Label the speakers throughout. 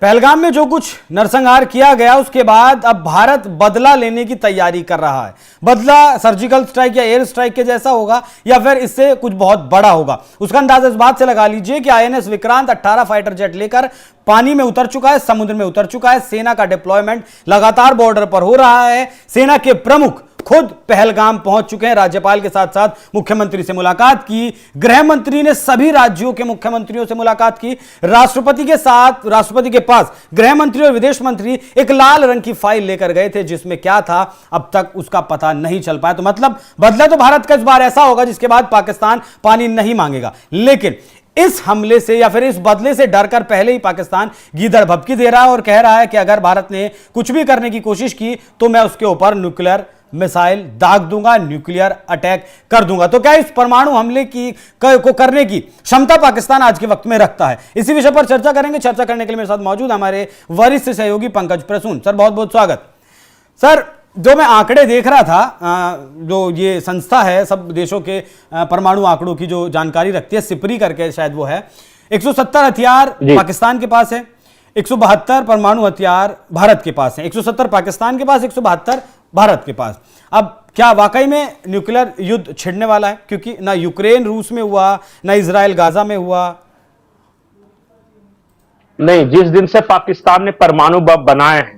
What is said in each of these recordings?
Speaker 1: पहलगाम में जो कुछ नरसंहार किया गया उसके बाद अब भारत बदला लेने की तैयारी कर रहा है। बदला सर्जिकल स्ट्राइक या एयर स्ट्राइक के जैसा होगा या फिर इससे कुछ बहुत बड़ा होगा, उसका अंदाजा इस बात से लगा लीजिए कि आईएनएस विक्रांत 18 फाइटर जेट लेकर पानी में उतर चुका है, समुद्र में उतर चुका है। सेना का डिप्लॉयमेंट लगातार बॉर्डर पर हो रहा है। सेना के प्रमुख खुद पहलगाम पहुंच चुके हैं। राज्यपाल के साथ साथ मुख्यमंत्री से मुलाकात की, गृह मंत्री ने सभी राज्यों के मुख्यमंत्रियों से मुलाकात की, राष्ट्रपति के साथ, राष्ट्रपति के पास गृह मंत्री और विदेश मंत्री एक लाल रंग की फाइल लेकर गए थे जिसमें क्या था अब तक उसका पता नहीं चल पाया। तो मतलब बदला तो भारत का इस बार ऐसा होगा जिसके बाद पाकिस्तान पानी नहीं मांगेगा, लेकिन इस हमले से या फिर इस बदले से डरकर पहले ही पाकिस्तान गीदड़ भभकी दे रहा है और कह रहा है कि अगर भारत ने कुछ भी करने की कोशिश की तो मैं उसके ऊपर न्यूक्लियर मिसाइल दाग दूंगा, न्यूक्लियर अटैक कर दूंगा। तो क्या इस परमाणु हमले को करने की क्षमता पाकिस्तान आज के वक्त में रखता है? इसी विषय पर चर्चा करेंगे। चर्चा करने के लिए मेरे साथ मौजूद हमारे वरिष्ठ सहयोगी पंकज प्रसून। सर बहुत बहुत स्वागत। सर जो मैं आंकड़े देख रहा था, जो ये संस्था है सब देशों के परमाणु आंकड़ों की जो जानकारी रखती है, सिपरी करके शायद वो है, 170 हथियार पाकिस्तान के पास है, 172 परमाणु हथियार भारत के पास है। 170 पाकिस्तान के पास, 172 भारत के पास। अब क्या वाकई में न्यूक्लियर युद्ध छिड़ने वाला है? क्योंकि ना यूक्रेन रूस में हुआ, ना इजराइल गाजा में हुआ।
Speaker 2: नहीं, जिस दिन से पाकिस्तान ने परमाणु बम बनाए हैं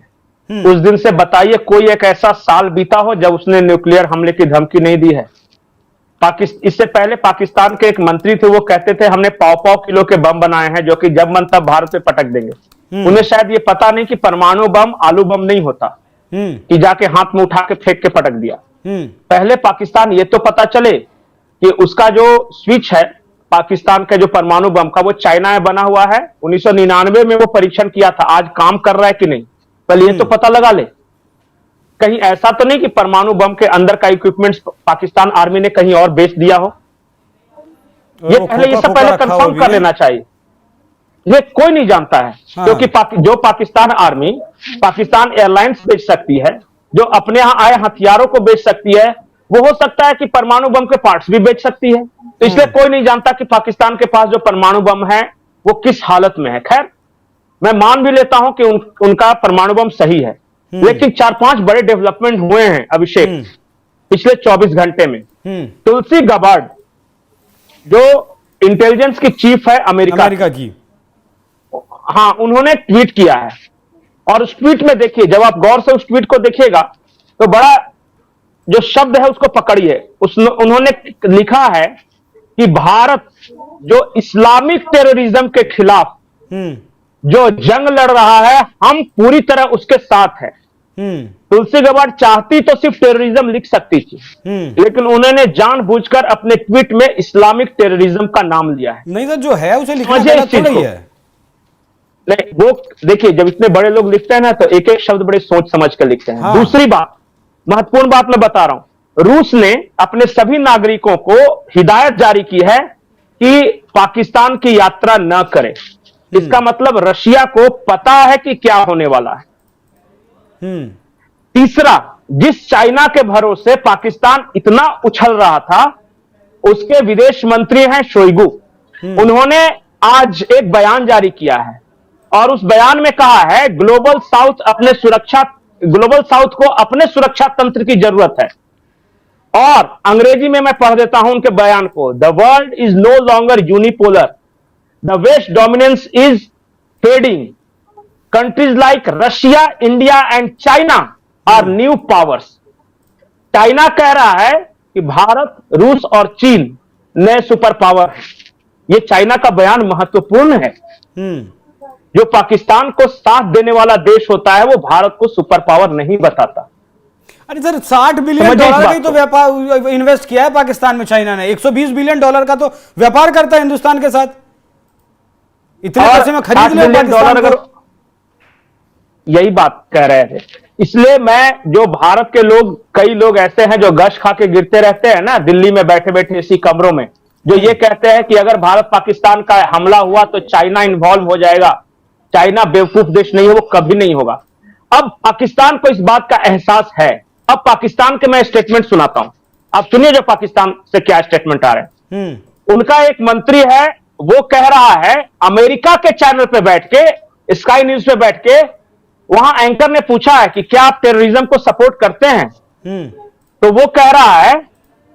Speaker 2: उस दिन से बताइए कोई एक ऐसा साल बीता हो जब उसने न्यूक्लियर हमले की धमकी नहीं दी है। इससे पहले पाकिस्तान के एक मंत्री थे, वो कहते थे हमने 100 किलो के बम बनाए हैं जो कि जब मन तब भारत पे पटक देंगे। उन्हें शायद ये पता नहीं कि परमाणु बम आलू बम नहीं होता कि जाके हाथ में उठा के फेंक के पटक दिया। पहले पाकिस्तान ये तो पता चले कि उसका जो स्विच है पाकिस्तान का जो परमाणु बम का वो चाइना में बना हुआ है। 1999 में वो परीक्षण किया था, आज काम कर रहा है कि नहीं पहले ये तो पता लगा ले। कहीं ऐसा तो नहीं कि परमाणु बम के अंदर का इक्विपमेंट्स पाकिस्तान आर्मी ने कहीं और बेच दिया हो। ये पहले ये सब पहले कंफर्म कर लेना चाहिए। ये कोई नहीं जानता है क्योंकि जो पाकिस्तान आर्मी पाकिस्तान एयरलाइंस बेच सकती है, जो अपने यहां आए हथियारों को बेच सकती है, वो हो सकता है कि परमाणु बम के पार्ट्स भी बेच सकती है। तो इसलिए कोई नहीं जानता कि पाकिस्तान के पास जो परमाणु बम है वो किस हालत में है। खैर मैं मान भी लेता हूं कि उनका परमाणु बम सही है, लेकिन 4-5 बड़े डेवलपमेंट हुए हैं अभिषेक पिछले 24 घंटे में। तुलसी गबार्ड जो इंटेलिजेंस की चीफ है अमेरिका की, हाँ, उन्होंने ट्वीट किया है और उस ट्वीट में देखिए, जब आप गौर से उस ट्वीट को देखिएगा तो बड़ा जो शब्द है उसको पकड़िए। उन्होंने लिखा है कि भारत जो इस्लामिक टेररिज्म के खिलाफ जो जंग लड़ रहा है हम पूरी तरह उसके साथ है। तुलसी गबार्ड चाहती तो सिर्फ टेररिज्म लिख सकती थी, लेकिन उन्होंने जानबूझकर अपने ट्वीट में इस्लामिक टेररिज्म का नाम लिया है।
Speaker 1: नहीं तो जो है उसे लिखना थोड़ी है।
Speaker 2: नहीं, वो देखिए जब इतने बड़े लोग लिखते हैं ना तो एक एक शब्द बड़े सोच समझ कर लिखते हैं। दूसरी बात, महत्वपूर्ण बात मैं बता रहा हूं, रूस ने अपने सभी नागरिकों को हिदायत जारी की है कि पाकिस्तान की यात्रा न करें। इसका मतलब रशिया को पता है कि क्या होने वाला है। तीसरा, जिस चाइना के भरोसे पाकिस्तान इतना उछल रहा था, उसके विदेश मंत्री हैं शोइगु। उन्होंने आज एक बयान जारी किया है और उस बयान में कहा है ग्लोबल साउथ को अपने सुरक्षा तंत्र की जरूरत है। और अंग्रेजी में मैं पढ़ देता हूं उनके बयान को। The world is no longer unipolar, the west dominance is fading, countries like Russia, India and China are new powers. China कह रहा है कि भारत, रूस और चीन नए सुपर पावर है। यह चाइना का बयान महत्वपूर्ण है। जो पाकिस्तान को साथ देने वाला देश होता है वो भारत को सुपर पावर नहीं बताता।
Speaker 1: अरे सर, $60 बिलियन का ही तो व्यापार इन्वेस्ट किया है पाकिस्तान में चाइना ने। $120 बिलियन का तो व्यापार करता है हिंदुस्तान के साथ। इतने पैसे में खरीद लिया पाकिस्तान को।
Speaker 2: यही बात कह रहे थे। इसलिए मैं, जो भारत के लोग, कई लोग ऐसे हैं जो गश खा के गिरते रहते हैं ना दिल्ली में बैठे बैठे इसी कमरों में, जो ये कहते हैं कि अगर भारत पाकिस्तान का हमला हुआ तो चाइना इन्वॉल्व हो जाएगा। चाइना बेवकूफ देश नहीं है, वो कभी नहीं होगा। अब पाकिस्तान को इस बात का एहसास है। अब पाकिस्तान के मैं स्टेटमेंट सुनाता हूं, आप सुनिए जो पाकिस्तान से क्या स्टेटमेंट आ रहे हैं। उनका एक मंत्री है, वो कह रहा है अमेरिका के चैनल पे बैठ के स्काई न्यूज पे बैठ के, वहां एंकर ने पूछा है कि क्या आप टेररिज्म को सपोर्ट करते हैं, तो वो कह रहा है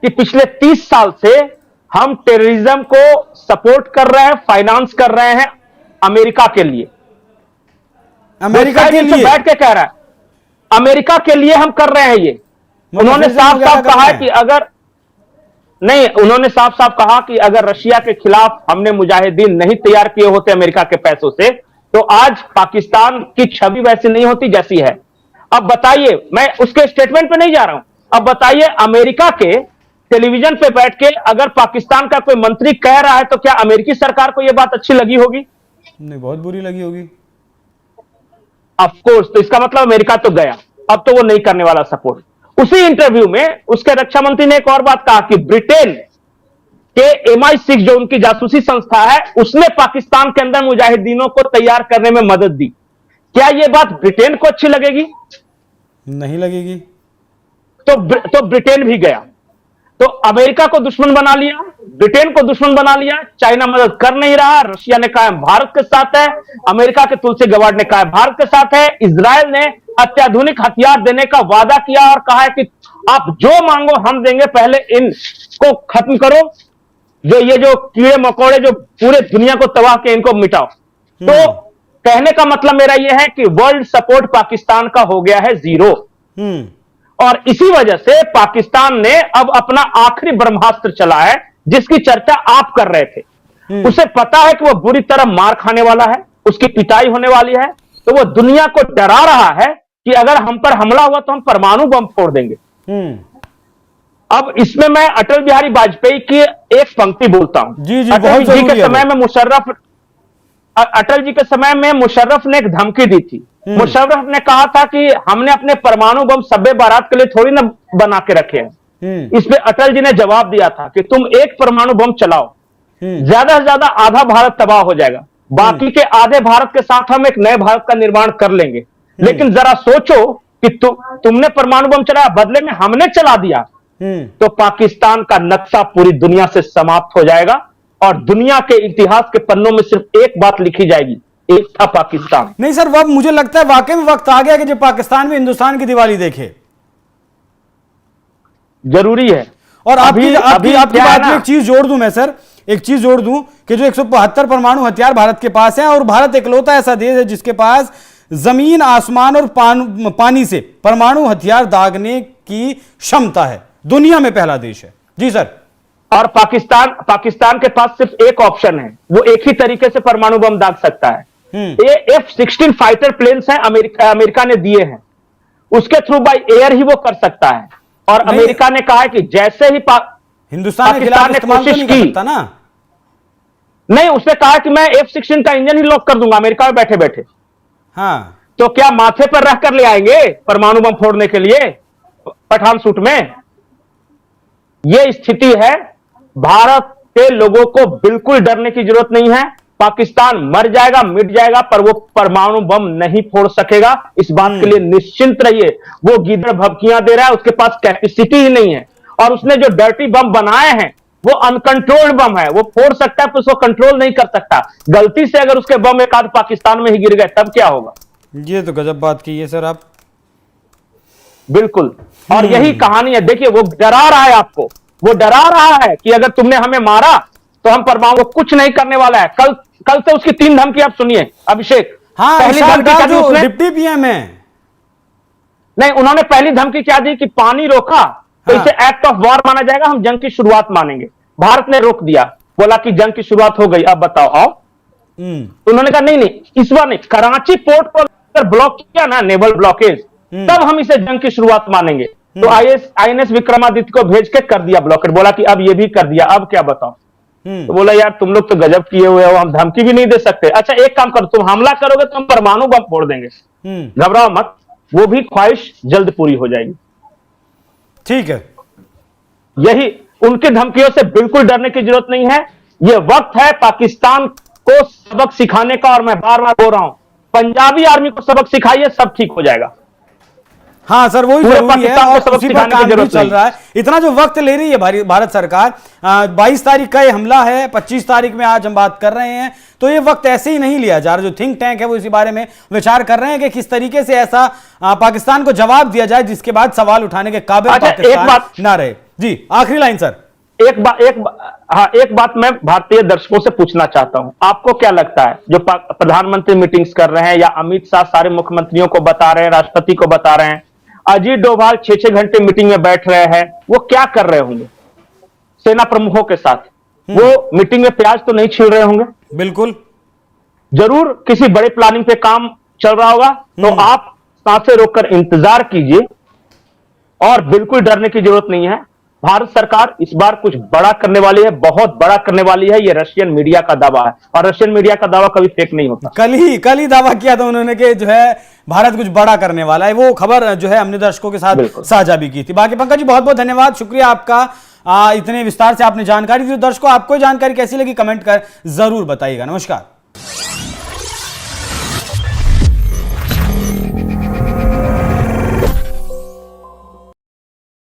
Speaker 2: कि पिछले 30 साल से हम टेररिज्म को सपोर्ट कर रहे हैं, फाइनेंस कर रहे हैं अमेरिका के लिए।
Speaker 1: अमेरिका के लिए
Speaker 2: बैठ के कह रहा है अमेरिका के लिए हम कर रहे हैं ये। उन्होंने साफ साफ कहा है कि अगर नहीं, उन्होंने साफ साफ कहा कि अगर रशिया के खिलाफ हमने मुजाहिदीन नहीं तैयार किए होते अमेरिका के पैसों से, तो आज पाकिस्तान की छवि वैसी नहीं होती जैसी है। अब बताइए, मैं उसके स्टेटमेंट पे नहीं जा रहा हूं, अब बताइए अमेरिका के टेलीविजन पे बैठ के अगर पाकिस्तान का कोई मंत्री कह रहा है तो क्या अमेरिकी सरकार को यह बात अच्छी लगी होगी?
Speaker 1: नहीं, बहुत बुरी लगी होगी।
Speaker 2: ऑफ कोर्स, तो इसका मतलब अमेरिका तो गया, अब तो वो नहीं करने वाला सपोर्ट। उसी इंटरव्यू में उसके रक्षा मंत्री ने एक और बात कहा कि ब्रिटेन के MI6 जो उनकी जासूसी संस्था है, उसने पाकिस्तान के अंदर मुजाहिदीनों को तैयार करने में मदद दी। क्या यह बात ब्रिटेन को अच्छी लगेगी?
Speaker 1: नहीं लगेगी।
Speaker 2: तो ब्रिटेन भी गया, तो अमेरिका को दुश्मन बना लिया, ब्रिटेन को दुश्मन बना लिया। चाइना मदद कर नहीं रहा, रशिया ने कहा भारत के साथ है, अमेरिका के तुलसी गवार्ड ने कहा भारत के साथ है, इजराइल ने अत्याधुनिक हथियार देने का वादा किया और कहा है कि आप जो मांगो हम देंगे, पहले इनको खत्म करो, जो कीड़े मकोड़े जो पूरे दुनिया को तबाह के, इनको मिटाओ। तो कहने का मतलब मेरा यह है कि वर्ल्ड सपोर्ट पाकिस्तान का हो गया है 0। और इसी वजह से पाकिस्तान ने अब अपना आखिरी ब्रह्मास्त्र चला है, जिसकी चर्चा आप कर रहे थे। उसे पता है कि वह बुरी तरह मार खाने वाला है, उसकी पिटाई होने वाली है, तो वह दुनिया को डरा रहा है कि अगर हम पर हमला हुआ तो हम परमाणु बम फोड़ देंगे। अब इसमें मैं अटल बिहारी वाजपेयी की एक पंक्ति बोलता हूं।
Speaker 1: जी,
Speaker 2: अटल जी के समय में मुशर्रफ ने एक धमकी दी थी। मुशर्रफ ने कहा था कि हमने अपने परमाणु बम शब बारात के लिए थोड़ी ना बना के रखे हैं। इस पे अटल जी ने जवाब दिया था कि तुम एक परमाणु बम चलाओ, ज्यादा से ज्यादा आधा भारत तबाह हो जाएगा, बाकी के आधे भारत के साथ हम एक नए भारत का निर्माण कर लेंगे। लेकिन जरा सोचो कि तुमने परमाणु बम चलाया, बदले में हमने चला दिया, तो पाकिस्तान का नक्शा पूरी दुनिया से समाप्त हो जाएगा और दुनिया के इतिहास के पन्नों में सिर्फ एक बात लिखी जाएगी, एक था पाकिस्तान।
Speaker 1: नहीं सर, वह मुझे लगता है वाकई में वक्त आ गया कि जो पाकिस्तान में हिंदुस्तान की दिवाली देखे।
Speaker 2: जरूरी है।
Speaker 1: और आपकी बात में एक चीज जोड़ दूं मैं सर, एक चीज जोड़ दूं कि जो 172 परमाणु हथियार भारत के पास हैं, और भारत इकलौता ऐसा देश है जिसके पास जमीन, आसमान और पानी से परमाणु हथियार दागने की क्षमता है, दुनिया में पहला देश है। जी सर।
Speaker 2: और पाकिस्तान के पास सिर्फ एक ऑप्शन है, वो एक ही तरीके से परमाणु बम दाग सकता है। ये F-16 फाइटर प्लेन्स हैं, अमेरिका ने दिए हैं, उसके थ्रू बाय एयर ही वो कर सकता है। और अमेरिका ने कहा है कि जैसे ही
Speaker 1: हिंदुस्तान के खिलाफ
Speaker 2: ने कोशिश
Speaker 1: तो
Speaker 2: की
Speaker 1: ना,
Speaker 2: नहीं, उसने कहा कि मैं F-16 का इंजन ही लॉक कर दूंगा अमेरिका में बैठे बैठे।
Speaker 1: हाँ,
Speaker 2: तो क्या माथे पर रख कर ले आएंगे परमाणु बम फोड़ने के लिए पठान सूट में? यह स्थिति है। भारत के लोगों को बिल्कुल डरने की जरूरत नहीं है। पाकिस्तान मर जाएगा, मिट जाएगा, पर वो परमाणु बम नहीं फोड़ सकेगा, इस बात के लिए निश्चिंत रहिए। वो गीदड़ भभकियां दे रहा है, उसके पास कैपेसिटी ही नहीं है। और उसने जो डर्टी बम बनाए हैं वो अनकंट्रोल्ड बम है, वो फोड़ सकता है पर उसको कंट्रोल नहीं कर सकता। गलती से अगर उसके बम एक आध पाकिस्तान में ही गिर गए तब क्या होगा?
Speaker 1: ये तो गजब बात की है सर आप।
Speaker 2: बिल्कुल, और यही कहानी है। देखिए, वो डरा रहा है आपको, वो डरा रहा है कि अगर तुमने हमें मारा तो हम परमाणु को कुछ नहीं करने वाला है। कल से उसकी 3 धमकी आप सुनिए अभिषेक।
Speaker 1: हाँ,
Speaker 2: पहली धमकी क्या दी उसने?
Speaker 1: डिप्टी पीएम है।
Speaker 2: नहीं, उन्होंने पहली धमकी क्या दी कि पानी रोका तो इसे एक्ट ऑफ वॉर माना जाएगा, हम जंग की शुरुआत मानेंगे। भारत ने रोक दिया, बोला कि जंग की शुरुआत हो गई, अब बताओ आओ। तो उन्होंने कहा नहीं, इस बार नहीं, कराची पोर्ट को अगर ब्लॉक किया ना, नेवल ब्लॉकेज, तब हम इसे जंग की शुरुआत मानेंगे। तो INS विक्रमादित्य को भेज के कर दिया ब्लॉकेट, बोला कि अब ये भी कर दिया, अब क्या बताओ। तो बोला यार तुम लोग तो गजब किए हुए हो, हम धमकी भी नहीं दे सकते। अच्छा एक काम करो, तुम हमला करोगे तो हम परमाणु बम फोड़ देंगे, घबराओ मत, वो भी ख्वाहिश जल्द पूरी हो जाएगी।
Speaker 1: ठीक है,
Speaker 2: यही उनकी धमकियों से बिल्कुल डरने की जरूरत नहीं है। यह वक्त है पाकिस्तान को सबक सिखाने का, और मैं बार बार बोल रहा हूं, पंजाबी आर्मी को सबक सिखाइए, सब ठीक हो जाएगा।
Speaker 1: हाँ सर, वही जरूरी है और उसी पर काम भी चल रहा है। इतना जो वक्त ले रही है भारत सरकार, 22 तारीख का ये हमला है, 25 तारीख में आज हम बात कर रहे हैं, तो तो ये वक्त ऐसे ही नहीं लिया जा रहा। जो थिंक टैंक है वो इसी बारे में विचार कर रहे हैं कि किस तरीके से ऐसा पाकिस्तान को जवाब दिया जाए जिसके बाद सवाल उठाने के काबिल पाकिस्तान ना रहे। जी आखिरी लाइन सर।
Speaker 2: एक बात मैं भारतीय दर्शकों से पूछना चाहता हूं, आपको क्या लगता है जो प्रधानमंत्री मीटिंग्स कर रहे हैं या अमित शाह सारे मुख्यमंत्रियों को बता रहे हैं, राष्ट्रपति को बता रहे हैं, अजीत डोभाल 6-6 घंटे मीटिंग में बैठ रहे हैं, वो क्या कर रहे होंगे सेना प्रमुखों के साथ? वो मीटिंग में प्याज तो नहीं छील रहे होंगे?
Speaker 1: बिल्कुल,
Speaker 2: जरूर किसी बड़े प्लानिंग पे काम चल रहा होगा। तो आप सांसें रोककर इंतजार कीजिए और बिल्कुल डरने की जरूरत नहीं है। भारत सरकार इस बार कुछ बड़ा करने वाली है, बहुत बड़ा करने वाली है। ये रशियन मीडिया का दावा है और रशियन मीडिया का दावा कभी फेक नहीं होता।
Speaker 1: कल ही दावा किया था उन्होंने कि जो है भारत कुछ बड़ा करने वाला है। वो खबर जो है हमने दर्शकों के साथ साझा भी की थी। बाकी पंकज जी बहुत बहुत धन्यवाद, शुक्रिया आपका, इतने विस्तार से आपने जानकारी दी। दर्शकों आपको जानकारी कैसी लगी कमेंट कर जरूर बताइएगा। नमस्कार।